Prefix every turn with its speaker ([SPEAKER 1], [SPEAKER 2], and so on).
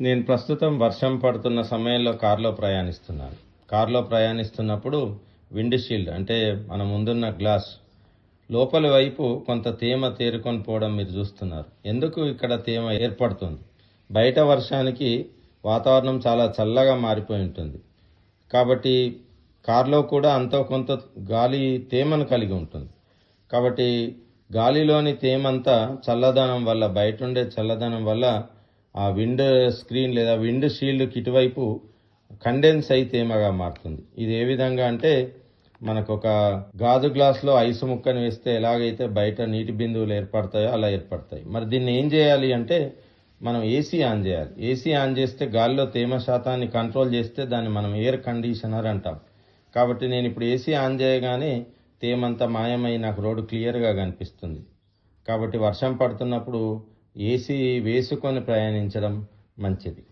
[SPEAKER 1] నేను ప్రస్తుతం వర్షం పడుతున్న సమయంలో కారులో ప్రయాణిస్తున్నాను. కారులో ప్రయాణిస్తున్నప్పుడు విండ్ షీల్డ్ అంటే మన ముందున్న గ్లాస్ లోపలి వైపు కొంత తేమ తేరుకొని పోవడం మీరు చూస్తున్నారు. ఎందుకు ఇక్కడ తేమ ఏర్పడుతుంది? బయట వర్షానికి వాతావరణం చాలా చల్లగా మారిపోయి ఉంటుంది. కాబట్టి కారులో కూడా అంతో కొంత గాలి తేమను కలిగి ఉంటుంది. కాబట్టి గాలిలోని తేమంతా చల్లదనం వల్ల బయటుండే చల్లదనం వల్ల ఆ విండ్ స్క్రీన్ లేదా విండ్ షీల్డ్కి ఇటువైపు కండెన్స్ అయి తేమగా మారుతుంది. ఇది ఏ విధంగా అంటే మనకు ఒక గాజు గ్లాసులో ఐసు ముక్కను వేస్తే ఎలాగైతే బయట నీటి బిందువులు ఏర్పడతాయో అలా ఏర్పడతాయి. మరి దీన్ని ఏం చేయాలి అంటే మనం ఏసీ ఆన్ చేయాలి. ఏసీ ఆన్ చేస్తే గాలిలో తేమ శాతాన్ని కంట్రోల్ చేస్తే దాన్ని మనం ఎయిర్ కండిషనర్ అంటాం. కాబట్టి నేను ఇప్పుడు ఏసీ ఆన్ చేయగానే తేమంతా మాయమై నాకు రోడ్డు క్లియర్గా కనిపిస్తుంది. కాబట్టి వర్షం పడుతున్నప్పుడు ఏసీ వేసుకొని ప్రయాణించడం మంచిది.